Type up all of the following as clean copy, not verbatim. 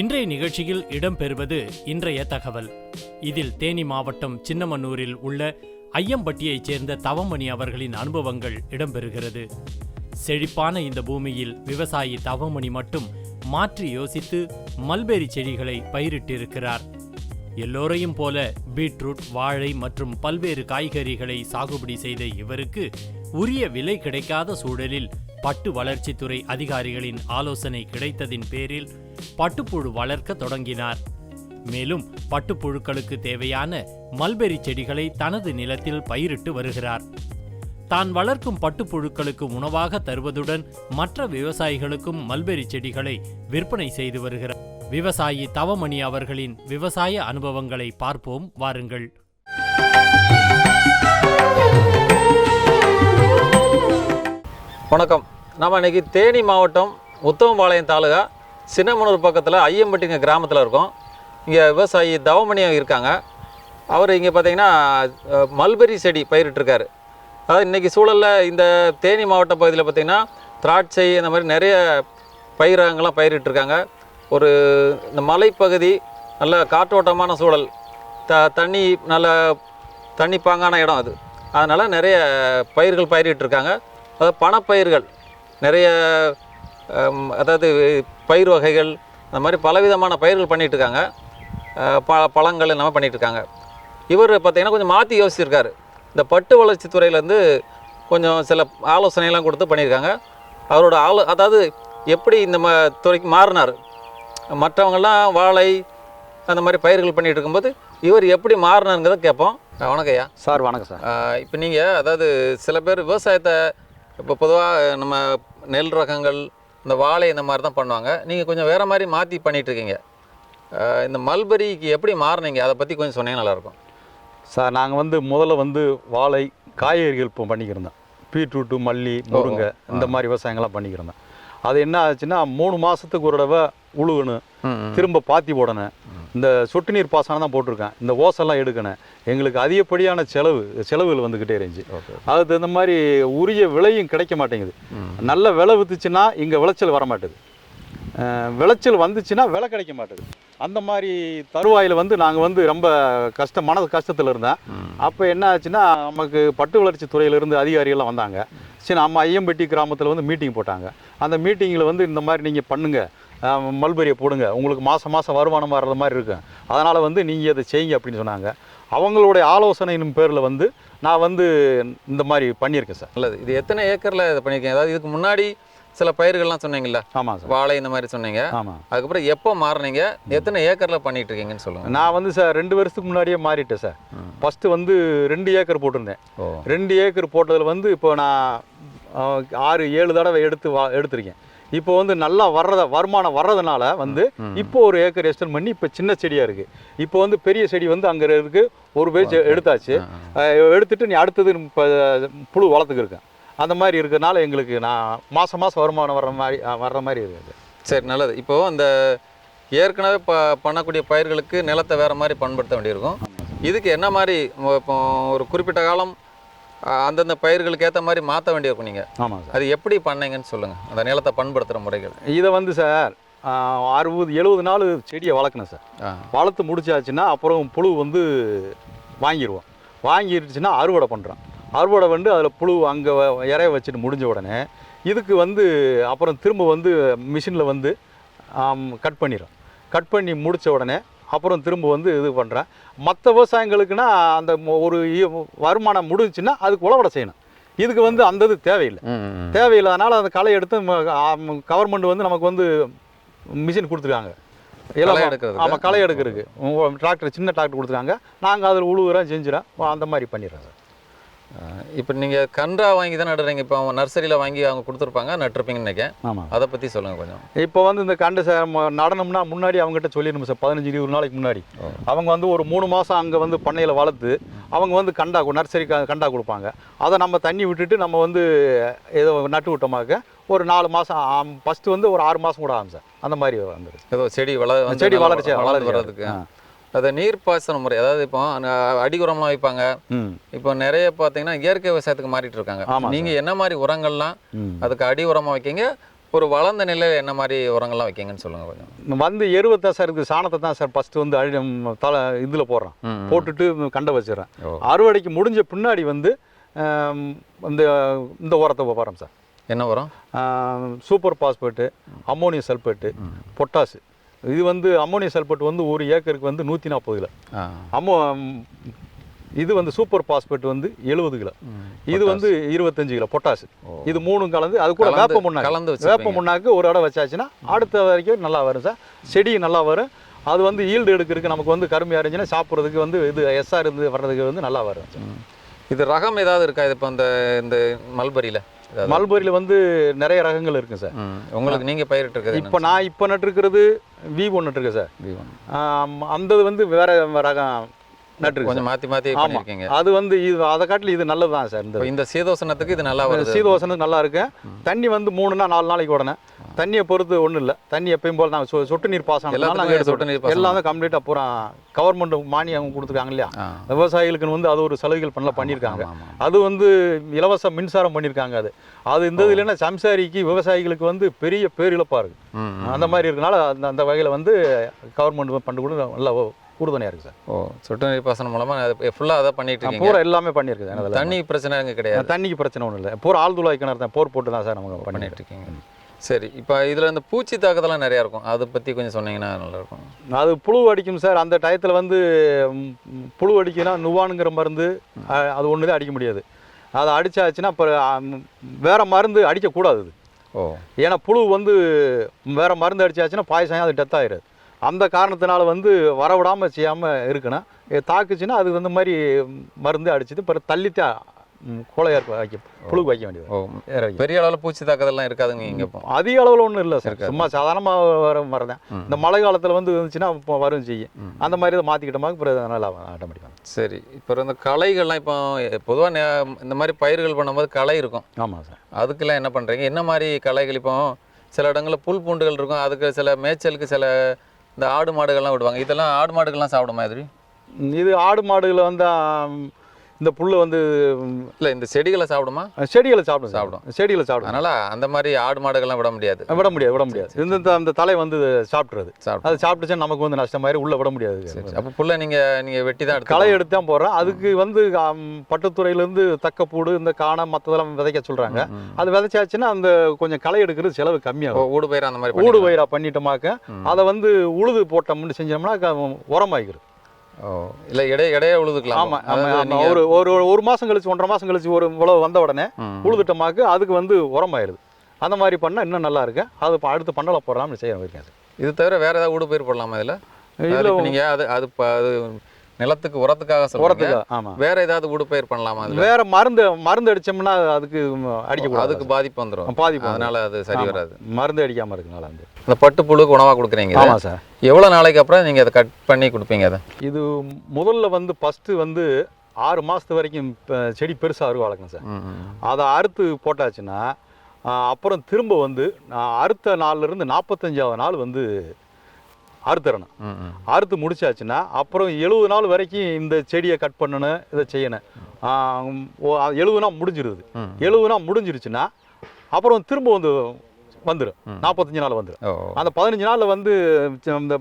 இன்றைய நிகழ்ச்சியில் இடம்பெறுவது இன்றைய தகவல். இதில் தேனி மாவட்டம் சின்னமனூரில் உள்ள ஐயம்பட்டியைச் சேர்ந்த தவமணி அவர்களின் அனுபவங்கள் இடம்பெறுகிறது. செழிப்பான இந்த பூமியில் விவசாயி தவமணி மட்டும் மாற்றி யோசித்து மல்பெரி செடிகளை பயிரிட்டிருக்கிறார். எல்லோரையும் போல பீட்ரூட், வாழை மற்றும் பல்வேறு காய்கறிகளை சாகுபடி செய்த இவருக்கு உரிய விலை கிடைக்காத சூழலில் பட்டு வளர்ச்சித்துறை அதிகாரிகளின் ஆலோசனை கிடைத்ததின் பேரில் பட்டுப்புழு வளர்க்க தொடங்கினார். மேலும் பட்டுப்புழுக்களுக்கு தேவையான மல்பெரி செடிகளை தனது நிலத்தில் பயிரிட்டு வருகிறார். தான் வளர்க்கும் பட்டுப்புழுக்களுக்கு உணவாக தருவதுடன் மற்ற விவசாயிகளுக்கும் மல்பெரி செடிகளை விற்பனை செய்து வருகிறார். விவசாயி தவமணி அவர்களின் விவசாய அனுபவங்களை பார்ப்போம் வாருங்கள். வணக்கம். நம்ம இன்னைக்கு தேனி மாவட்டம் உத்தமபாளையம் தாலுகா சின்னமனூர் பக்கத்தில் ஐயம்பட்டிங்க கிராமத்தில் இருக்கோம். இங்கே விவசாயி தவமணி இருக்காங்க. அவர் இங்கே பார்த்தீங்கன்னா மல்பெரி செடி பயிரிட்டிருக்காரு. அதாவது இன்றைக்கி சூழலில் இந்த தேனி மாவட்ட பகுதியில் பார்த்திங்கன்னா திராட்சை இந்த மாதிரி நிறைய பயிரங்கள்லாம் பயிரிட்டிருக்காங்க. ஒரு இந்த மலைப்பகுதி நல்ல காற்றோட்டமான சூழல், தண்ணி நல்ல தண்ணி பாங்கான இடம் அது. அதனால் நிறைய பயிர்கள் பயிரிட்டிருக்காங்க. அதாவது பணப்பயிர்கள் நிறைய, அதாவது பயிர் வகைகள் அந்த மாதிரி பலவிதமான பயிர்கள் பண்ணிகிட்ருக்காங்க. பழங்கள் எல்லாமே பண்ணிகிட்ருக்காங்க. இவர் பார்த்திங்கன்னா கொஞ்சம் மாற்றி யோசிச்சிருக்காரு. இந்த பட்டு வளர்ச்சி துறையிலேருந்து கொஞ்சம் சில ஆலோசனைலாம் கொடுத்து பண்ணியிருக்காங்க. அவரோட அதாவது எப்படி இந்த துறைக்கு மாறினார். மற்றவங்கள்லாம் வாழை அந்த மாதிரி பயிர்கள் பண்ணிகிட்டு இருக்கும்போது இவர் எப்படி மாறினாருங்கிறத கேட்போம். வணக்கம் ஐயா. சார் வணக்கம் சார். இப்போ நீங்கள் அதாவது சில பேர் விவசாயத்தை இப்போ பொதுவாக நம்ம நெல் ரகங்கள், இந்த வாழை இந்த மாதிரி தான் பண்ணுவாங்க. நீங்கள் கொஞ்சம் வேறு மாதிரி மாற்றி பண்ணிகிட்ருக்கீங்க. இந்த மல்பெரிக்கு எப்படி மாறினீங்க, அதை பற்றி கொஞ்சம் சொன்னீங்க நல்லாயிருக்கும். சார் நாங்கள் முதல்ல வாழை காய்கறிகள் இப்போ பண்ணிக்கிருந்தோம். பீட்ரூட்டு, மல்லி, முருங்கை இந்த மாதிரி விவசாயங்கள்லாம் பண்ணிக்கிருந்தோம். அது என்ன ஆச்சுன்னா 3 மாதத்துக்கு ஒரு தடவை உழுகணும், திரும்ப பாத்தி போடணும். இந்த சொட்டு நீர் பாசனம் தான் போட்டிருக்கேன். இந்த ஓசெல்லாம் எடுக்கணும். எங்களுக்கு அதிகப்படியான செலவுகள் வந்துக்கிட்டே இருந்துச்சு. அதுக்கு தகுந்த மாதிரி உரிய விலையும் கிடைக்க மாட்டேங்குது. நல்ல விலை விற்றுச்சுன்னா இங்கே விளைச்சல் வர மாட்டேது, விளைச்சல் வந்துச்சுன்னா விலை கிடைக்க மாட்டேது. அந்த மாதிரி தருவாயில் நாங்கள் ரொம்ப மன கஷ்டத்தில் இருந்தேன். அப்போ என்ன ஆச்சுன்னா நமக்கு பட்டு வளர்ச்சி துறையிலேருந்து அதிகாரிகள்லாம் வந்தாங்க. சரி, நம்ம ஐயம்பட்டி கிராமத்தில் மீட்டிங் போட்டாங்க. அந்த மீட்டிங்கில் இந்த மாதிரி நீங்கள் பண்ணுங்கள், மல்பெரியை போடுங்க, உங்களுக்கு மாதம் வருமானம் வர்ற மாதிரி இருக்கும், அதனால் நீங்கள் அதை செய்யுங்க அப்படின்னு சொன்னாங்க. அவங்களுடைய ஆலோசனையின் பேரில் நான் இந்த மாதிரி பண்ணியிருக்கேன் சார். நல்லது. இது எத்தனை ஏக்கரில் இதை பண்ணியிருக்கேன்? அதாவது இதுக்கு முன்னாடி சில பயிர்கள்லாம் சொன்னீங்களா? ஆமாம் சார். வாழை இந்த மாதிரி சொன்னீங்க. ஆமாம். அதுக்கப்புறம் எப்போ மாறினீங்க, எத்தனை ஏக்கரில் பண்ணிகிட்டு இருக்கீங்கன்னு சொல்லுங்கள். நான் சார் 2 வருஷத்துக்கு முன்னாடியே மாறிட்டேன் சார். ஃபஸ்ட்டு 2 ஏக்கர் போட்டிருந்தேன். 2 ஏக்கர் போட்டதில் இப்போ நான் 6-7 தடவை எடுத்திருக்கேன். இப்போ நல்லா வருமானம் வர்றதுனால இப்போ 1 ஏக்கர் எக்ஸ்டெண்ட் பண்ணி இப்போ சின்ன செடியாக இருக்குது. இப்போ பெரிய செடி அங்கே இருக்குது. ஒரு பேஜ் எடுத்தாச்சு. எடுத்துட்டு நீ அடுத்தது இப்போ புழு வளர்த்துக்கு இருக்கேன். அந்த மாதிரி இருக்கிறதுனால எங்களுக்கு நான் மாதம் வருமானம் வர்ற மாதிரி இருக்குது. சரி, நல்லது. இப்போது அந்த ஏற்கனவே பண்ணக்கூடிய பயிர்களுக்கு நிலத்தை வேறு மாதிரி பண்படுத்த வேண்டியிருக்கும். இதுக்கு என்ன மாதிரி இப்போ ஒரு குறிப்பிட்ட காலம் அந்தந்த பயிர்களுக்கு ஏற்ற மாதிரி மாற்ற வேண்டியிருக்கும் நீங்கள்? ஆமாம் சார். அது எப்படி பண்ணீங்கன்னு சொல்லுங்கள், அந்த நிலத்தை பண்படுத்துகிற முறைகள். இதை சார் 60-70 நாள் செடியை வளர்க்கணும் சார். வளர்த்து முடிச்சாச்சுன்னா அப்புறம் புழு வாங்கிடுவோம். வாங்கிடுச்சுன்னா அறுவடை பண்ணுறோம். அறுவடை அதில் புழு அங்கே இறைய வச்சுட்டு முடிஞ்ச உடனே இதுக்கு அப்புறம் திரும்ப மிஷினில் கட் பண்ணிடும். கட் பண்ணி முடித்த உடனே அப்புறம் திரும்ப இது பண்ணுறேன். மற்ற விவசாயங்களுக்குன்னா அந்த ஒரு வருமானம் முடிஞ்சுன்னா அதுக்கு உழவடை செய்யணும். இதுக்கு அந்த இது தேவையில்லாதனால அந்த களை எடுத்து கவர்மெண்ட் நமக்கு மிஷின் கொடுத்துருக்காங்க. ஆமாம், களை எடுக்கிறதுக்கு டிராக்டர், சின்ன டிராக்டர் கொடுத்துருக்காங்க. நாங்கள் அதில் உழுவுறோம், செஞ்சுறோம், அந்த மாதிரி பண்ணிடுறோம் சார். இப்போ நீங்கள் கன்றா வாங்கி தான் நடுறீங்க. இப்போ அவங்க நர்சரியில் வாங்கி அவங்க கொடுத்துருப்பாங்க, நட்டுருப்பீங்கன்னு நினைக்கிறேன். ஆமாம். அதை பற்றி சொல்லுங்கள் கொஞ்சம். இப்போ இந்த கண்டு சார் நடனம்னா முன்னாடி அவங்ககிட்ட சொல்லிடணும் சார். 15-20 நாளைக்கு முன்னாடி அவங்க ஒரு 3 மாதம் அங்கே பண்ணையில் வளர்த்து அவங்க கண்டா நர்சரி கண்டா கொடுப்பாங்க. அதை நம்ம தண்ணி விட்டுட்டு நம்ம ஏதோ நட்டு விட்டோமாக்க ஒரு 4 மாதம், ஃபஸ்ட்டு ஒரு 6 மாதம் கூட ஆகும் சார். அந்த மாதிரி ஏதோ செடி வளர்ச்சி வர்றதுக்கு அதை நீர்ப்பாசன முறை, அதாவது இப்போ அடி உரம்லாம் வைப்பாங்க. இப்போ நிறைய பார்த்தீங்கன்னா இயற்கை விவசாயத்துக்கு மாறிட்டு இருக்காங்க. நீங்கள் என்ன மாதிரி உரங்கள்லாம் அதுக்கு அடி உரமாக வைக்கீங்க, ஒரு வளர்ந்த நிலையில் என்ன மாதிரி உரங்கள்லாம் வைக்கீங்கன்னு சொல்லுங்கள் கொஞ்சம். வந்து எருவை தான் சார் இருக்குது, சாணத்தை தான் சார் ஃபஸ்ட்டு வந்து தலை இதில் போடுறேன், போட்டுட்டு கண்டை வச்சிடறேன். அறுவடைக்கு முடிஞ்ச பின்னாடி வந்து இந்த இந்த உரத்தை போகிறோம் சார். என்ன உரம்? Super phosphate, ammonium sulphate, potash. இது வந்து அம்மோனியம் சல்பேட் வந்து ஒரு ஏக்கருக்கு வந்து 140 கிலோ. இது வந்து சூப்பர் பாஸ்பேட் வந்து 70 கிலோ. இது வந்து 25 கிலோ பொட்டாசு. இது மூணும் கலந்து அது கூட வேப்ப முன்னாக்கு ஒரு இடம் வச்சாச்சுன்னா அடுத்த வரைக்கும் நல்லா வரும் சார். செடி நல்லா வரும். அது வந்து ஈல்டு எடுக்கிறதுக்கு நமக்கு வந்து கருமையாக இருந்துச்சுன்னா சாப்பிட்றதுக்கு வந்து இது எஸ்ஆர் இருந்து வர்றதுக்கு வந்து நல்லா வரும் சார். இது ரகம் ஏதாவது இருக்கா? இது இப்போ இந்த மல்பரியில் வந்து நிறைய ரகங்கள் இருக்குது சார். உங்களுக்கு நீங்கள் பயிரிட்டு இருக்கிறது இப்போ நான் இப்போ நட்டுருக்கிறது V1 நட்டுருக்கேன் சார். அந்த வந்து வேற ரகம் நட்டு கொஞ்சம் மாற்றி பண்ணியிருக்கீங்க. அது வந்து இது அதை காட்டில் இது நல்லது தான் சார். இந்த சீதோசனத்துக்கு இது நல்லா வருது. சீதோசனத்துக்கு நல்லா இருக்கு. தண்ணி வந்து 3-4 நாளைக்கு உடனே தண்ணியை பொறுத்து ஒன்றும் இல்லை. தண்ணி எப்பயும் போல் நான் சொட்டு நீர் பாசனம் எல்லாமே கம்ப்ளீட்டாக பூரா கவர்மெண்ட் மானியம் கொடுத்துருக்காங்க இல்லையா, விவசாயிகளுக்கு வந்து அது ஒரு சலுகைகள் பண்ணியிருக்காங்க. அது வந்து இலவச மின்சாரம் பண்ணியிருக்காங்க. அது இந்த இது இல்லைன்னா சம்சாரிக்கு விவசாயிகளுக்கு வந்து பெரிய பேரிழப்பாக இருக்குது. அந்த மாதிரி இருக்கனால அந்த வகையில் வந்து கவர்மெண்ட் பண்ணு கூட நல்லா உறுதுணையாக இருக்குது சார். சொட்டு நீர் பாசனம் மூலமாக ஃபுல்லாக அதை பண்ணிட்டு இருக்கீங்க. பூரா எல்லாமே பண்ணியிருக்குது. தண்ணி பிரச்சனை அங்கே கிடையாது. தண்ணிக்கு பிரச்சனை ஒன்றும் இல்லை. பூரா ஆழ்துளை கிணறு தான் போர் போட்டு தான் சார் நமக்கு பண்ணிட்டு இருக்கீங்க. சரி, இப்போ இதில் இந்த பூச்சி தாக்குதலாம் நிறையா இருக்கும். அதை பற்றி கொஞ்சம் சொன்னீங்கன்னா நல்லாயிருக்கும். அது புழு அடிக்கும் சார். அந்த டயத்தில் வந்து புழு அடிக்குன்னா நுவானுங்கிற மருந்து அது ஒன்று தான் அடிக்க முடியாது. அதை அடித்தாச்சுன்னா அப்புறம் வேறு மருந்து அடிக்கக்கூடாது. ஏன்னா புழு வந்து வேறு மருந்து அடித்தாச்சுன்னா பாயசம் அது டெத் ஆகிடுது. அந்த காரணத்தினால வந்து வரவிடாமல் செய்யாமல் இருக்கணும். தாக்குச்சுன்னா அது வந்து மாதிரி மருந்து அடிச்சுட்டு பிறகு தள்ளித்தான் கோழையாக வைக்க புழுக்கு வைக்க வேண்டியது. பெரிய அளவில் பூச்சி தாக்குதல்லாம் இருக்காதுங்க இங்கே? அதிக அளவில் ஒன்றும் இல்லை சார். சும்மா சாதாரணமாக வர வரதான். இந்த மழை காலத்தில் வந்து இருந்துச்சுன்னா இப்போ வரும் செய்யும். அந்த மாதிரி இதை மாற்றிக்கிட்டோமாக பிறகு நல்லா ஆட்டோமேட்டிக்காக. சரி, இப்போ இந்த களைகள்லாம் இப்போ பொதுவாக இந்த மாதிரி பயிர்கள் பண்ணும்போது களை இருக்கும். ஆமாம் சார். அதுக்கெல்லாம் என்ன பண்ணுறீங்க? என்ன மாதிரி களைகள்? இப்போ சில இடங்களில் புல் பூண்டுகள் இருக்கும். அதுக்கு சில மேய்ச்சலுக்கு சில இந்த ஆடு மாடுகள்லாம் விடுவாங்க. இதெல்லாம் ஆடு மாடுகள்லாம் சாப்பிட மாதிரி? இது ஆடு மாடுகளை வந்து இந்த புல்லை வந்து இல்லை, இந்த செடிகளை சாப்பிடுமா? செடிகளை சாப்பிடும். செடிகளை சாப்பிடும். அதனால் அந்த மாதிரி ஆடு மாடுகள்லாம் விட முடியாது. அந்த தலை வந்து சாப்பிட்றது. அது சாப்பிட்டுச்சா நமக்கு வந்து நஷ்டம் மாதிரி உள்ளே விட முடியாது. அப்போ புல்லை நீங்கள் வெட்டி தான் களை எடுத்து தான் போடுறோம். அதுக்கு வந்து பட்டுத்துறையிலேருந்து தக்கப்பூடு இந்த காணை மற்றதெல்லாம் விதைக்க சொல்கிறாங்க. அது விதைச்சாச்சுன்னா அந்த கொஞ்சம் களை எடுக்கிறது செலவு கம்மியாகும். ஊடு பயிர் அந்த மாதிரி ஊடு பயிராக பண்ணிட்டோமாக்க அதை வந்து உழுது போட்டோம்னு செஞ்சோம்னா உரமாகிடும். இல்லை, இடையே உழுதுக்கலாம். ஆமாம். ஒரு மாதம் கழிச்சு 1.5 மாதம் கழிச்சு ஒரு உழவு வந்த உடனே உழுதுட்டமாக்கு அதுக்கு வந்து உரமாயிருது. அந்த மாதிரி பண்ணால் இன்னும் நல்லா இருக்கு. அது அடுத்து பண்ணலை போடலாம்னு செய்ய வைக்காது. இது தவிர வேறு ஏதாவது ஊடு பயிர் போடலாமா இதில்? நீங்கள் அது நிலத்துக்கு உரத்துக்காக சொல்லுங்க. ஆமாம். வேற ஏதாவது ஊடு பயிர் பண்ணலாமா? வேற மருந்து அடிச்சோம்னா அதுக்கு அடிக்க அதுக்கு பாதிப்பு வந்துடும். அதனால அது சரி வராது. மருந்து அடிக்காமல் இருக்கனால இந்த பட்டுப்புழுக்கு உணவாக கொடுக்குறீங்க. ஆமாம் சார். எவ்வளோ நாளைக்கு அப்புறம் நீங்கள் அதை கட் பண்ணி கொடுப்பீங்க? அதை இது முதல்ல வந்து ஃபஸ்ட்டு வந்து 6 மாதத்து வரைக்கும் செடி பெருசாக வளர்க்கணும் சார். அதை அறுத்து போட்டாச்சுன்னா அப்புறம் திரும்ப வந்து அறுத்த நாள்லேருந்து 45ஆவது நாள் வந்து அறுத்துறணும். அறுத்து முடிச்சாச்சுன்னா அப்புறம் 70 நாள் வரைக்கும் இந்த செடியை கட் பண்ணணும், இதை செய்யணும். 70 நாள் முடிஞ்சிருது. 70 நாள் முடிஞ்சிருச்சுன்னா அப்புறம் திரும்ப வந்துடும். 45 நாள் வந்துடும். அந்த 15 நாளில் வந்து இந்த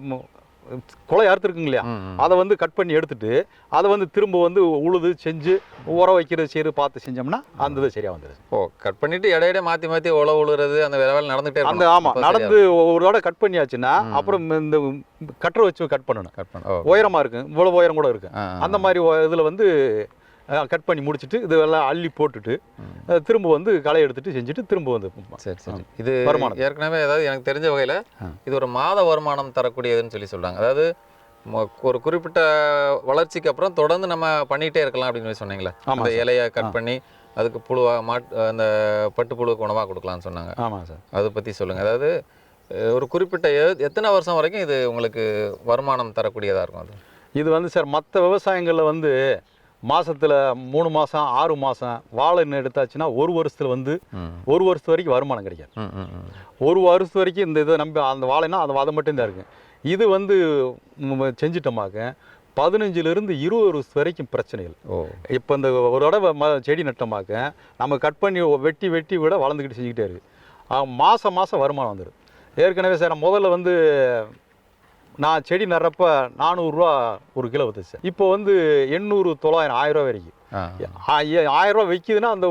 குலை அறுத்துருக்குங்க இல்லையா, அதை வந்து கட் பண்ணி எடுத்துட்டு அதை வந்து திரும்ப வந்து உழுது செஞ்சு உரம் வைக்கிறது செய்யறது பார்த்து செஞ்சோம்னா அந்த இது சரியாக வந்துடுது. கட் பண்ணிட்டு இடையிட மாற்றி உழவு உழுறது அந்த வேலை நடந்துகிட்டே அந்த ஆமாம் நடந்து ஒரு தடவை கட் பண்ணியாச்சுன்னா அப்புறம் இந்த கட்டரை வச்சு கட் பண்ணணும். உயரமாக இருக்கு, இவ்வளோ உயரம் கூட இருக்கு. அந்த மாதிரி இதில் வந்து கட் பண்ணி முடிச்சுட்டு இதெல்லாம் அள்ளி போட்டுட்டு திரும்ப வந்து களை எடுத்துட்டு செஞ்சுட்டு திரும்ப வந்து. சரி. இது வருமானம் ஏற்கனவே அதாவது எனக்கு தெரிஞ்ச வகையில் இது ஒரு மாத வருமானம் தரக்கூடியதுன்னு சொல்கிறாங்க. அதாவது ஒரு குறிப்பிட்ட வளர்ச்சிக்கு அப்புறம் தொடர்ந்து நம்ம பண்ணிகிட்டே இருக்கலாம் அப்படின்னு சொன்னீங்களே. அந்த இலையை கட் பண்ணி அதுக்கு புழுவாக அந்த பட்டுப்புழுக்கு உணவாக கொடுக்கலான்னு சொன்னாங்க. ஆமாம் சார். அதை பற்றி சொல்லுங்கள். அதாவது ஒரு குறிப்பிட்ட எத்தனை வருஷம் வரைக்கும் இது உங்களுக்கு வருமானம் தரக்கூடியதாக இருக்கும்? இது வந்து சார் மற்ற விவசாயங்களில் வந்து மாதத்தில் 3 மாதம் 6 மாதம் வாழை எடுத்தாச்சுன்னா 1 வருஷத்தில் வந்து 1 வருஷத்து வரைக்கும் வருமானம் கிடைக்காது. 1 வருஷத்து வரைக்கும் இந்த இதை நம்பி அந்த வாழைனா அதை மட்டும்தான் இருக்குது. இது வந்து செஞ்சிட்டோமாக்க 15லிருந்து 20 வருஷத்து வரைக்கும் பிரச்சனைகள். இப்போ இந்த ஒரு தடவை செடி நட்டோமாக்க நம்ம கட் பண்ணி வெட்டி விட வளர்ந்துக்கிட்டு செஞ்சுக்கிட்டே இருக்குது. மாதம் மாதம் வருமானம் வந்துடுது. ஏற்கனவே சார் முதல்ல வந்து நான் செடி நடுறப்ப 400 ரூபா ஒரு கிலோ வந்துச்சு சார். இப்போ வந்து 800, 900, 1000 ரூபா வரைக்கும். 1000 ரூபா விற்கிதுன்னா அந்த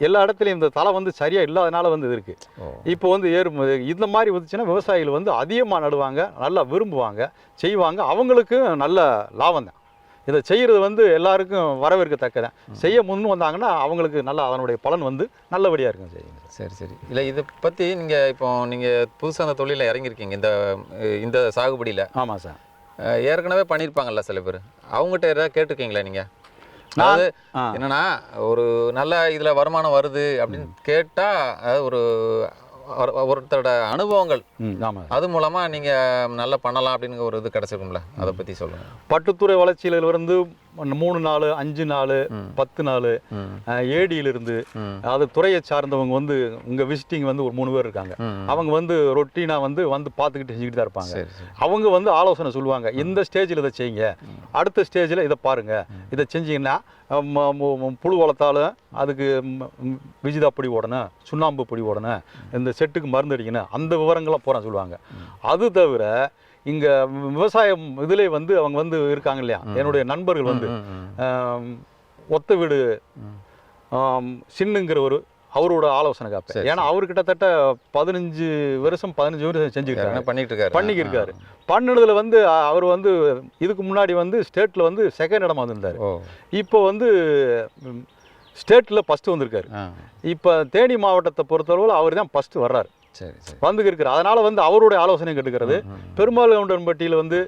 எல்லா இடத்துலையும் இந்த தலை வந்து சரியாக இல்லாதனால வந்து இருக்கு. இப்போ வந்து இந்த மாதிரி வந்துச்சுன்னா விவசாயிகள் வந்து அதிகமாக நடுவாங்க, நல்லா விரும்புவாங்க, செய்வாங்க, அவங்களுக்கும் நல்ல லாபம் தான். இதை செய்கிறது வந்து எல்லாருக்கும் வரவேற்கத்தக்கதான். செய்ய முன் வந்தாங்கன்னா அவங்களுக்கு நல்லா அதனுடைய பலன் வந்து நல்லபடியாக இருக்கும். சரி சரி. இல்லை இதை பற்றி நீங்கள் புதுசாக அந்த தொழிலில் இறங்கியிருக்கீங்க இந்த சாகுபடியில். ஆமாம் சார். ஏற்கனவே பண்ணியிருப்பாங்கல்ல சில பேர், அவங்ககிட்ட ஏதாவது கேட்டிருக்கீங்களா நீங்கள்? அதாவது என்னன்னா ஒரு நல்ல இதில் வருமானம் வருது அப்படின்னு கேட்டால், அதாவது ஒருத்தரோட அனுபவங்கள் அது மூலமா நீங்க நல்லா பண்ணலாம் அப்படின்னு ஒரு இது கிடைச்சிருக்கும்ல, அதை பத்தி சொல்லுங்க. பட்டுத்துறை வளர்ச்சியில இருந்து 3 நாள் 5 நாள் 10 நாள் ஏடியிலிருந்து அது துறையை சார்ந்தவங்க வந்து உங்க விசிட்டிங் வந்து ஒரு 3 பேர் இருக்காங்க. அவங்க வந்து ரொட்டீனா வந்து பார்த்துக்கிட்டு செஞ்சுக்கிட்டு தான் இருப்பாங்க. அவங்க வந்து ஆலோசனை சொல்லுவாங்க, இந்த ஸ்டேஜில் இதை செய்யுங்க, அடுத்த ஸ்டேஜில் இதை பாருங்க, இதை செஞ்சீங்கன்னா புழு வளர்த்தாலும் அதுக்கு விஜிதா பொடி ஓடணும், சுண்ணாம்பு பொடி ஓடணும், இந்த செட்டுக்கு மருந்து அடிக்கணும், அந்த விவரங்கள்லாம் போகிறேன் சொல்லுவாங்க. அது தவிர இங்கே விவசாயம் இதிலே வந்து அவங்க வந்து இருக்காங்க இல்லையா, என்னுடைய நண்பர்கள் வந்து ஒத்த வீடு சின்னுங்கிற அவரோட ஆலோசனை காப்பேன். ஏன்னா அவர் கிட்டத்தட்ட 15 வருஷம் செஞ்சுக்கிட்டாரு, பண்ணிக்கிருக்காரு. பண்ணினதுல வந்து அவர் வந்து இதுக்கு முன்னாடி வந்து ஸ்டேட்ல வந்து 2nd இடமா வந்திருந்தாரு. இப்போ வந்து ஸ்டேட்ல ஃபர்ஸ்ட் வந்திருக்காரு. இப்போ தேனி மாவட்டத்தை பொறுத்தளவில் அவர் தான் ஃபர்ஸ்ட் வர்றாரு. வந்துக்கு இருக்கிற அதனால வந்து அவருடைய ஆலோசனை கேட்டுக்கிறது. பெருமாள் கவுண்டன்பட்டியில் வந்து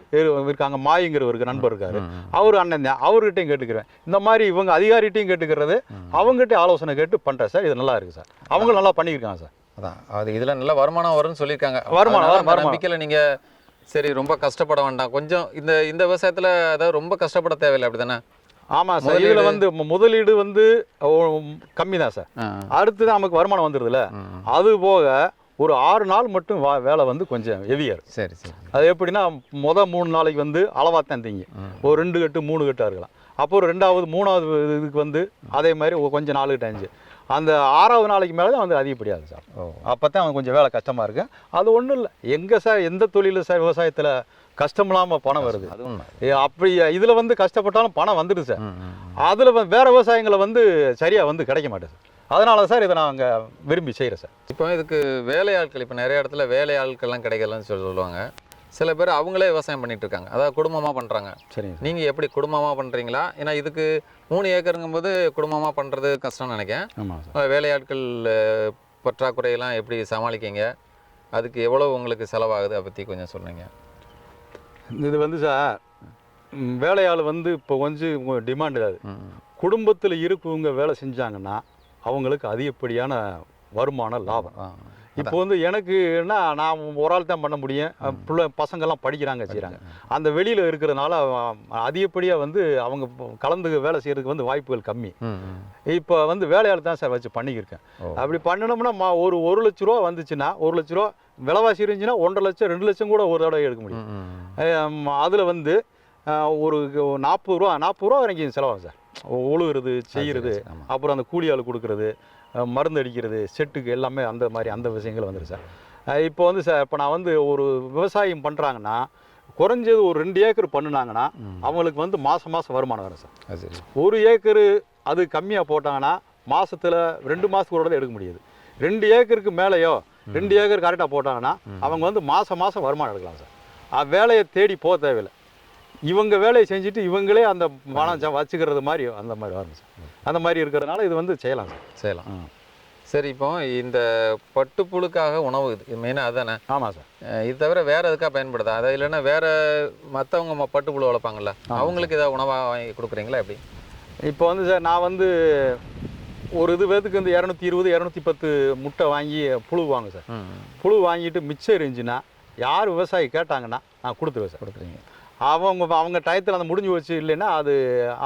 இருக்காங்க, மாயிங்கிறவருக்கு நண்பர் இருக்காரு, அவர் அண்ணன் தான், அவர்கிட்டையும் கேட்டுக்கிறேன். இந்த மாதிரி இவங்க அதிகாரிகிட்டையும் கேட்டுக்கிறது, அவங்ககிட்ட ஆலோசனை கேட்டு பண்ணுறேன் சார். இது நல்லா இருக்கு சார், அவங்க நல்லா பண்ணியிருக்காங்க சார். அதான் அது இதில் நல்ல வருமானம் வரும்னு சொல்லியிருக்காங்க. வருமானம் நம்பிக்கையில் நீங்கள் சரி ரொம்ப கஷ்டப்பட வேண்டாம், கொஞ்சம் இந்த விவசாயத்தில் அதாவது ரொம்ப கஷ்டப்பட தேவையில்லை, அப்படி தானே? ஆமாம் சார். இதில் வந்து முதலீடு வந்து கம்மி தான் சார். அடுத்து நமக்கு வருமானம் வந்துடுதுல்ல, அது போக ஒரு 6 நாள் மட்டும் வேலை வந்து கொஞ்சம் ஹெவியாக இருக்கும். சரி சரி. அது எப்படின்னா 3 நாளைக்கு வந்து அளவாக தான் தீங்க, ஒரு 2 கட்டு 3 கட்டாக இருக்கலாம். அப்புறம் 2வது 3வது இதுக்கு வந்து அதே மாதிரி கொஞ்சம் 4 கட்டு 5, அந்த 6வது நாளைக்கு மேலே தான் வந்து அதிகப்படியாது சார். அப்போ தான் அவங்க கொஞ்சம் வேலை கஷ்டமாக இருக்கு. அது ஒன்றும் இல்லை, எங்கே சார் எந்த தொழில் சார் விவசாயத்தில் கஷ்டம் இல்லாமல் பணம் வருது? அப்படி இதில் வந்து கஷ்டப்பட்டாலும் பணம் வந்துடுது சார். அதில் வேற விவசாயங்களை வந்து சரியாக வந்து கிடைக்க மாட்டேது. அதனால சார் இதை நாங்கள் விரும்பி செய்கிறேன் சார். இப்போ இதுக்கு வேலையாட்கள், இப்போ நிறைய இடத்துல வேலையாட்கள்லாம் கிடைக்கலன்னு சொல்லுவாங்க. சில பேர் அவங்களே விவசாயம் பண்ணிட்டு இருக்காங்க, அதாவது குடும்பமாக பண்ணுறாங்க. சரிங்க. நீங்கள் எப்படி குடும்பமாக பண்ணுறீங்களா? ஏன்னா இதுக்கு 3 ஏக்கருங்கும்போது குடும்பமாக பண்ணுறது கஷ்டம்னு நினைக்கிறேன். ஆமாம். வேலையாட்கள் பற்றாக்குறையெல்லாம் எப்படி சமாளிக்கீங்க? அதுக்கு எவ்வளோ உங்களுக்கு செலவாகுது, அதை பற்றி கொஞ்சம் சொன்னீங்க. இது வந்து சார் வேலையாள் வந்து இப்போ கொஞ்சம் டிமாண்ட் ஆகுது. குடும்பத்தில் இருக்கவங்க வேலை செஞ்சாங்கன்னா அவங்களுக்கு அதிகப்படியான வருமான லாபம். இப்போ வந்து எனக்குன்னா நான் ஒரு ஆள் தான் பண்ண முடியும், பசங்கள்லாம் படிக்கிறாங்க செய்கிறாங்க. அந்த வெளியில் இருக்கிறதுனால அதிகப்படியாக வந்து அவங்க கலந்து வேலை செய்கிறதுக்கு வந்து வாய்ப்புகள் கம்மி. இப்போ வந்து வேலையாள் தான் சார் வச்சு பண்ணிக்கிருக்கேன். அப்படி பண்ணினோம்னா ஒரு 1 லட்ச ரூபா வந்துச்சுன்னா, 1 லட்ச ரூபா விலைவாசி இருந்துச்சுன்னா 1.5 லட்சம் 2 லட்சம் கூட ஒரு தடவை எடுக்க முடியும். அதில் வந்து ஒரு 40 ரூபா வரைக்கும் செலவாகும் சார். உழுகிறது செய்கிறது, அப்புறம் அந்த கூலி ஆள் கொடுக்கறது, மருந்து அடிக்கிறது, செட்டுக்கு எல்லாமே அந்த விஷயங்கள் வந்துடும் சார். இப்போ வந்து சார் இப்போ நான் வந்து ஒரு விவசாயம் பண்ணுறாங்கன்னா குறைஞ்சது ஒரு 2 ஏக்கர் பண்ணினாங்கன்னா அவங்களுக்கு வந்து மாதம் வருமானம் வரும் சார். 1 ஏக்கரு அது கம்மியாக போட்டாங்கன்னா மாதத்தில் 2 மாதத்துக்கு கூட எடுக்க முடியாது. 2 ஏக்கருக்கு மேலேயோ 2 ஏக்கர் கரெக்டாக போட்டாங்கன்னா அவங்க வந்து மாதம் வருமானம் எடுக்கலாம் சார். வேலையை தேடி போக தேவையில்லை, இவங்க வேலையை செஞ்சுட்டு இவங்களே அந்த பணம் வச்சுக்கிறது மாதிரி அந்த மாதிரி வரும் சார். அந்த மாதிரி இருக்கிறதுனால இது வந்து செய்யலாம் சார். செய்யலாம். சரி, இப்போ இந்த பட்டுப்புழுக்காக உணவு இது மெயினாக அதுதானே? ஆமாம் சார். இது தவிர வேறு எதுக்காக பயன்படுதா? அதை இல்லைன்னா வேறு மற்றவங்க பட்டுப்புழு வளர்ப்பாங்கள்ல, அவங்களுக்கு ஏதாவது உணவாக வாங்கி கொடுக்குறீங்களா எப்படி? இப்போ வந்து சார் நான் வந்து ஒரு இதுக்கு வந்து 220 210 முட்டை வாங்கி புழு வாங்க சார். புழு வாங்கிட்டு மிச்சம் இருந்துச்சுன்னா யார் விவசாயி கேட்டாங்கன்னா நான் கொடுத்துருவேன் சார். கொடுக்குறீங்க. அவங்க டயத்தில் அந்த முடிஞ்சு வச்சு இல்லைன்னா அது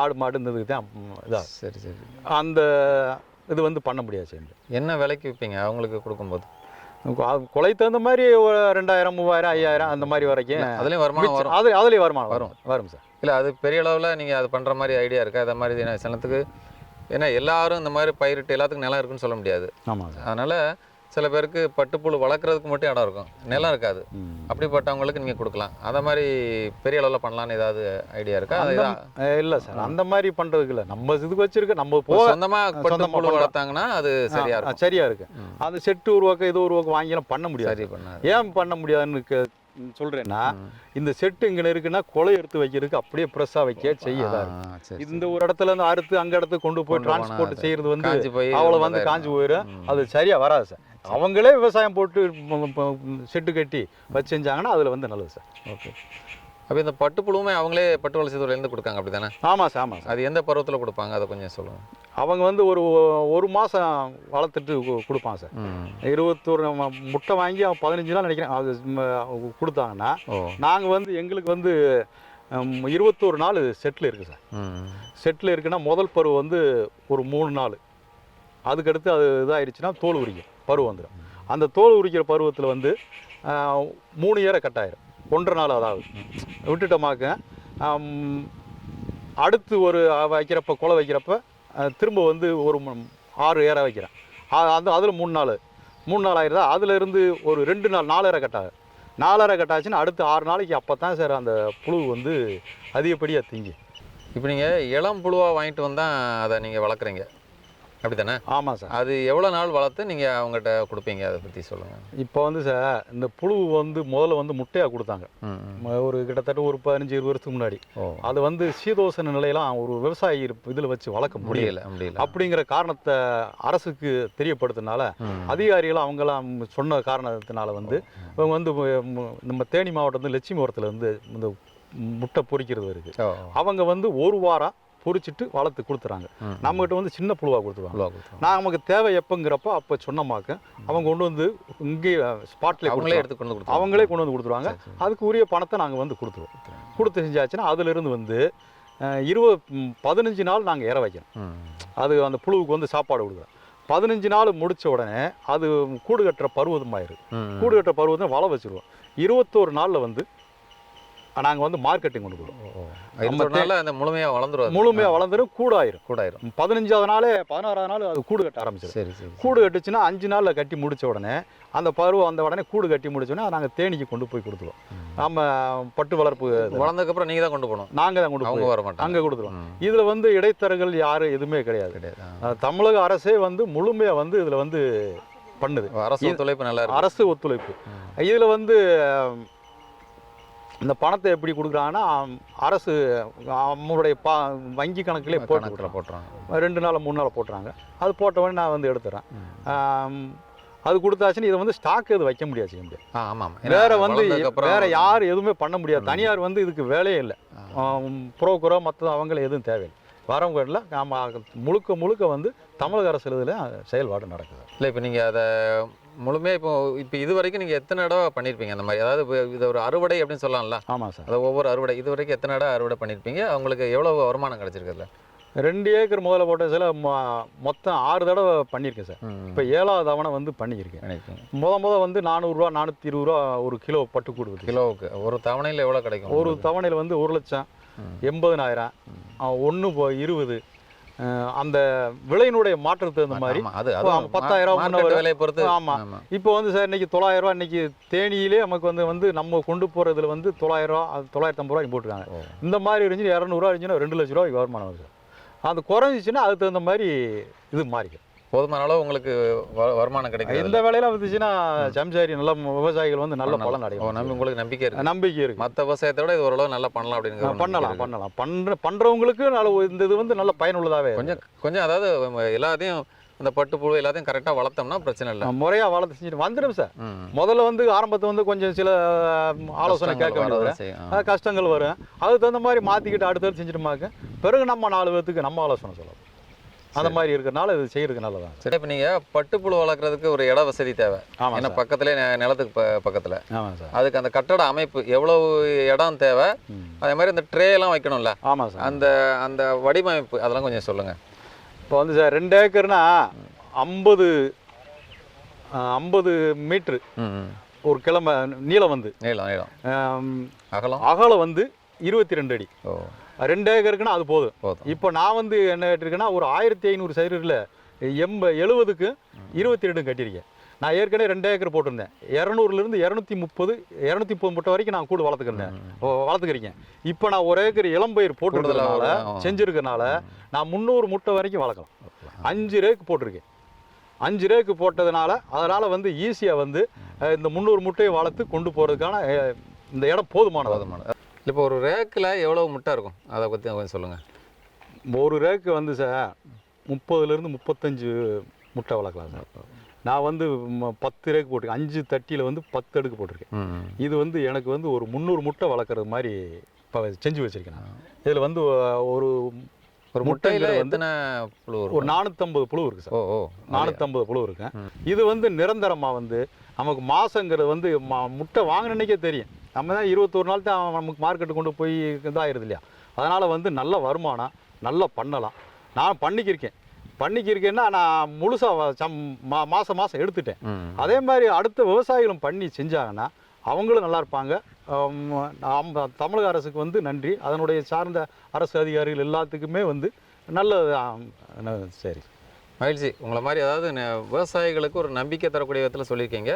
ஆடு மாடுன்றதுக்கு தான் இதாக. சரி சரி. அந்த இது வந்து பண்ண முடியாது சார். என்ன விலைக்கு விற்பீங்க அவங்களுக்கு கொடுக்கும்போது? கொலைக்கு தகுந்த மாதிரி 2000 3000 5000 அந்த மாதிரி வரைக்கும் அதுலேயும் வருமானம் வரும். அதுலேயும் வருமானம் வரும் சார். இல்லை அது பெரிய அளவில் நீங்கள் அது பண்ணுற மாதிரி ஐடியா இருக்கா? அதை மாதிரி சிலத்துக்கு, ஏன்னா எல்லாரும் இந்த மாதிரி பயிரிட்டு எல்லாத்துக்கும் நிலம் இருக்குன்னு சொல்ல முடியாது. ஆமாம் சார். அதனால் சில பேருக்கு பட்டுப்புழு வளர்க்குறதுக்கு மட்டும் இடம் இருக்கும், நிலம் இருக்காது. அப்படிப்பட்டவங்களுக்கு நீங்கள் கொடுக்கலாம். அதை மாதிரி பெரிய அளவில் பண்ணலான்னு ஏதாவது ஐடியா இருக்கா? இல்லை சார், அந்த மாதிரி பண்ணுறதுக்கு இல்லை. நம்ம இதுக்கு வச்சிருக்க நம்ம சொந்தமாக பட்டுப்புழு வளர்த்தாங்கன்னா அது சரியா இருக்கும். சரியா இருக்கு. அந்த செட்டு உருவாக்க இது உருவாக்க வாங்கிலாம் பண்ண முடியாது. சரி பண்ணாது. ஏன் பண்ண முடியாதுன்னு சொல்றேன்னா, இந்த செட்டு இங்கே இருக்குன்னா கொலை எடுத்து வைக்கிறதுக்கு அப்படியே ப்ரெஸ்ஸாக வைக்க செய்யதான். இந்த ஒரு இடத்துல இருந்து அறுத்து அங்கே இடத்துக்கு கொண்டு போய் டிரான்ஸ்போர்ட் செய்யறது வந்து அவ்வளோ வந்து காஞ்சி போயிடும். அது சரியா வராது சார். அவங்களே விவசாயம் போட்டு செட்டு கட்டி வச்சு செஞ்சாங்கன்னா அதில் வந்து நல்லது சார். ஓகே. அப்போ இந்த பட்டுப்புழுவுமே அவங்களே பட்டு வளர்ச்சி துறையிலேருந்து கொடுக்காங்க அப்படி தானே? ஆமாம் சார், ஆமாம் சார். அது எந்த பருவத்தில் கொடுப்பாங்க அதை கொஞ்சம் சொல்லுங்கள். அவங்க வந்து ஒரு மாதம் வளர்த்துட்டு கொடுப்பாங்க சார். 21 முட்டை வாங்கி 15 நாள் நினைக்கிறேன் அது கொடுத்தாங்கன்னா, நாங்கள் வந்து எங்களுக்கு வந்து 21 நாள் செட்டில் இருக்குது சார். செட்டில் இருக்குன்னா முதல் பருவம் வந்து ஒரு 3 நாள், அதுக்கடுத்து அது இதாகிடுச்சுன்னா தோல் உரிக்கும் பருவம் வந்துடும். அந்த தோல் உரிக்கிற பருவத்தில் வந்து 3 ஏரை கட்டாயிரும், 1.5 நாள். அதாவது விட்டுட்டோமாக்க அடுத்து ஒரு வைக்கிறப்ப கொலை வைக்கிறப்ப திரும்ப வந்து ஒரு 6 ஏரை வைக்கிறேன். அதில் 3 நாள் ஆயிடுதா. அதில் இருந்து ஒரு 2 நாள் 4 ஏரை கட்டாகும். 4 ஏரை கட்டாச்சுன்னா அடுத்து 6 நாளைக்கு அப்போ தான் சார் அந்த புழு வந்து அதிகப்படியாக திங்கி. இப்போ நீங்கள் இளம் புழுவாக வாங்கிட்டு வந்தால் அதை நீங்கள் வளர்க்குறீங்க அப்படி தானே? ஆமாம் சார். அது எவ்வளோ நாள் வளர்த்து நீங்கள் அவங்ககிட்ட கொடுப்பீங்க, அதை பற்றி சொல்லுங்கள். இப்போ வந்து சார் இந்த புழு வந்து முதல்ல வந்து முட்டையாக கொடுத்தாங்க ஒரு கிட்டத்தட்ட ஒரு 15-20 வருஷத்துக்கு முன்னாடி. அது வந்து சீதோசன நிலையெல்லாம் ஒரு விவசாயி இதில் வச்சு வளர்க்க முடியல. அப்படிங்கிற காரணத்தை அரசுக்கு தெரியப்படுத்தினால அதிகாரிகள் அவங்களாம் சொன்ன காரணத்தினால வந்து இவங்க வந்து நம்ம தேனி மாவட்டத்தில் லட்சுமிபுரத்தில் வந்து இந்த முட்டை பொரிக்கிறது இருக்குது. அவங்க வந்து ஒரு வாரம் பொரிச்சிட்டு வளர்த்து கொடுத்துறாங்க. நம்மகிட்ட வந்து சின்ன புழுவாக கொடுத்துருவாங்க. நான் நமக்கு தேவை எப்போங்கிறப்போ அப்போ சொன்னமாக்க அவங்க கொண்டு வந்து இங்கேயே ஸ்பாட்லேயே அவங்களே கொண்டு வந்து கொடுத்துருவாங்க. அதுக்கு உரிய பணத்தை நாங்கள் வந்து கொடுத்துருவோம். கொடுத்து செஞ்சாச்சுன்னா அதிலிருந்து வந்து 15 நாள் நாங்கள் இற வைக்கிறோம். அது அந்த புழுவுக்கு வந்து சாப்பாடு கொடுக்குறோம். 15 நாள் முடித்த உடனே அது கூடு கட்டுற பருவமாயிரு. கூடு கட்டுற பருவத்தை வள வச்சுருவோம். 21 நாளில் வந்து நாங்கள் வந்து மார்க்கெட்டிங் கொண்டு போடுவோம். முழுமையாக வளர்ந்துடும், கூடாயிரும். 15ஆவது நாளே 16ஆவது நாள் அது கூடு கட்ட ஆரம்பிச்சிடும். கூடு கட்டுச்சுன்னா 5 நாளில் கட்டி முடித்த உடனே அந்த பருவம் அந்த உடனே கூடு கட்டி முடிச்சோடனே நாங்கள் தேனிக்கு கொண்டு போய் கொடுத்துருவோம். நம்ம பட்டு வளர்ப்பு வளர்ந்ததுக்கப்புறம் நீங்கள் தான் கொண்டு போகணும். நாங்கள் தான் கொண்டு போய் அங்கே கொடுத்துருவோம். இதில் வந்து இடைத்தரகர்கள் யாரும் எதுவுமே கிடையாது. தமிழக அரசே வந்து முழுமையாக வந்து இதில் வந்து பண்ணுது. அரசு ஒத்துழைப்பு நல்லா இருக்கு. அரசு ஒத்துழைப்பு இதில் வந்து இந்த பணத்தை எப்படி கொடுக்குறாங்கன்னா அரசு அவங்களுடைய வங்கி கணக்கிலே போட்டுறாங்க. 2 நாள் 3 நாள் போட்டுறாங்க. அது போட்ட உடனே நான் வந்து எடுத்துறேன். அது கொடுத்தாச்சுன்னு இதை வந்து ஸ்டாக் எதுவும் வைக்க முடியாது, செய்ய முடியாது. ஆமாம். வேற யாரும் எதுவுமே பண்ண முடியாது. தனியார் வந்து இதுக்கு வேலையே இல்லை. புரோக்கரோ மற்ற அவங்கள எதுவும் தேவையில்லை. வரவங்களில் நாம் முழுக்க வந்து தமிழக அரசு இதில் செயல்பாடு நடக்குது. இல்லை, இப்போ நீங்கள் அதை முழுமையாக இப்போ இது வரைக்கும் நீங்கள் எத்தனை தடவை பண்ணியிருப்பீங்க அந்த மாதிரி? அதாவது இது ஒரு அறுவடை அப்படின்னு சொல்லலாம்ல? ஆமாம் சார். அதை ஒவ்வொரு அறுவடை இது வரைக்கும் எத்தனை தடவை அறுவடை பண்ணியிருப்பீங்க? அவங்களுக்கு எவ்வளோ வருமானம் கிடச்சிருக்குதுல? 2 ஏக்கர் முதல்ல போட்ட சில மொத்தம் 6 தடவை பண்ணியிருக்கேன் சார். இப்போ 7ஆவது தவணை வந்து பண்ணியிருக்கேன். முத வந்து 400 ரூபா 420 ரூபா ஒரு கிலோ பட்டுக்கூடு. கிலோவுக்கு ஒரு தவணையில் எவ்வளோ கிடைக்கும்? ஒரு தவணையில் வந்து 1,80,000 1/20. அந்த விலையினுடைய மாற்றத்துக்கு தகுந்த மாதிரி 10,000 விலையை பொறுத்து. ஆமாம். இப்போ வந்து சார் இன்னைக்கு 900 ரூபா. இன்னைக்கு தேனியிலே நமக்கு வந்து நம்ம கொண்டு போகிறதுல வந்து 900 ரூபா 950 ரூபாய்க்கு போட்டுருக்காங்க. இந்த மாதிரி இருந்துச்சு 200 ரூபா இருந்துச்சுன்னா 2 லட்ச ரூபாய்க்கு வருமானம் வருது. அது குறைஞ்சிச்சுன்னா அதுக்கு தகுந்த மாதிரி இது மாறிக்கும். போதுமான அளவு உங்களுக்கு வருமானம் கிடைக்கும். இந்த வேலையெல்லாம் வந்துச்சுன்னா சம்சாரி நல்ல விவசாயிகள் வந்து நல்ல பலன் அடையும். உங்களுக்கு நம்பிக்கை இருக்கு? நம்பிக்கை இருக்கு. மற்ற விவசாயத்தை விட இது ஓரளவு நல்லா பண்ணலாம் அப்படின்னு பண்ணலாம். பண்றவங்களுக்கு இந்த இது வந்து நல்ல பயனுள்ளதாகவே கொஞ்சம் அதாவது எல்லாத்தையும் அந்த பட்டுப்புழு எல்லாத்தையும் கரெக்டாக வளர்த்தோம்னா பிரச்சனை இல்லை. முறையாக வளர்த்து செஞ்சுட்டு வந்துடும் சார். முதல்ல வந்து ஆரம்பத்தை வந்து கொஞ்சம் சில ஆலோசனை கேட்க வேண்டியது கஷ்டங்கள் வரும். அதுக்கு தகுந்த மாதிரி மாற்றிக்கிட்டு அடுத்தது செஞ்சுட்டுமாக்க பிறகு நம்ம 4 பேர்த்துக்கு நம்ம ஆலோசனை சொல்லலாம். அந்த மாதிரி இருக்கிறனால இது செய்யறதுக்கு நல்லதான். சரி, இப்போ நீங்கள் பட்டுப்புழு வளர்க்குறதுக்கு ஒரு இட வசதி தேவை. ஆமாம். ஏன்னா பக்கத்துலேயே நிலத்துக்கு பக்கத்தில். ஆமாம் சார். அதுக்கு அந்த கட்டட அமைப்பு எவ்வளவு இடம் தேவை, அதே மாதிரி இந்த ட்ரேலாம் வைக்கணும்ல? ஆமாம் சார். அந்த வடிவமைப்பு அதெல்லாம் கொஞ்சம் சொல்லுங்கள். இப்போ வந்து சார் 2 ஏக்கர்னா 50 மீட்ரு ஒரு கிழமை நீளம் வந்து அகலம் வந்து 22 அடி. 2 ஏக்கருக்குன்னா அது போதும். இப்போ நான் வந்து என்ன கேட்டிருக்கேன்னா ஒரு 1500 சதுரத்தில் 70க்கு 22 கட்டியிருக்கேன். நான் ஏற்கனவே 2 ஏக்கர் போட்டிருந்தேன். 200லேருந்து 230 முட்டை வரைக்கும் நான் கூடு வளர்த்துக்கிறேன். இப்போ நான் 1 ஏக்கர் இளம்பயிர் போட்டுறதுனால செஞ்சுருக்கனால நான் 300 முட்டை வரைக்கும் வளர்க்கலாம். 5 ரேக்கு போட்டிருக்கேன். 5 ரேக்கு போட்டதுனால அதனால் வந்து ஈஸியாக வந்து இந்த 300 முட்டையை வளர்த்து கொண்டு போகிறதுக்கான இந்த இடம் போதுமானது. இப்போ ஒரு ரேக்கில் எவ்வளோ முட்டை இருக்கும் அதை பற்றி கொஞ்சம் சொல்லுங்கள். ஒரு ரேக்கு வந்து சார் 30லேருந்து 35 முட்டை வளர்க்கலாம் சார். நான் வந்து 10 ரேக்கு போட்டிருக்கேன். 5 தட்டியில் வந்து 10 அடுக்கு போட்டிருக்கேன். இது வந்து எனக்கு வந்து ஒரு 300 முட்டை வளர்க்குறது மாதிரி இப்போ செஞ்சு வச்சுருக்கேன். இதில் வந்து ஒரு முட்டையில் எத்தனை புழு வரும்? ஒரு 450 புழு இருக்குது சார். 450 புழு இருக்கு. இது வந்து நிரந்தரமாக வந்து நமக்கு மாதங்கிறது வந்து முட்டை வாங்கின அன்றைக்கே தெரியும். நம்ம தான் 21 நாள் தான் நமக்கு மார்க்கெட்டு கொண்டு போய் இதாகிடுது இல்லையா. அதனால் வந்து நல்ல வருமானம் நல்லா பண்ணலாம். நான் பண்ணிக்கிருக்கேன்னா நான் முழுசாக மாதம் எடுத்துட்டேன். அதே மாதிரி அடுத்த விவசாயிகளும் பண்ணி செஞ்சாங்கன்னா அவங்களும் நல்லா இருப்பாங்க. தமிழக அரசுக்கு வந்து நன்றி. அதனுடைய சார்ந்த அரசு அதிகாரிகள் எல்லாத்துக்குமே வந்து நல்ல சரி மகிழ்ச்சி. உங்களை மாதிரி அதாவது விவசாயிகளுக்கு ஒரு நம்பிக்கை தரக்கூடிய விதத்தில் சொல்லியிருக்கீங்க.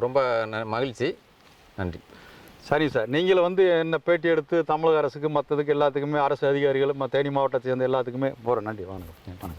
ரொம்ப மகிழ்ச்சி. நன்றி. சரி சார். நீங்களும் வந்து என்ன பேட்டி எடுத்து தமிழக அரசுக்கு மற்றதுக்கு எல்லாத்துக்குமே அரசு அதிகாரிகள் தேனி மாவட்டத்தை சேர்ந்த எல்லாத்துக்குமே போகிற நன்றி. வணக்கம்.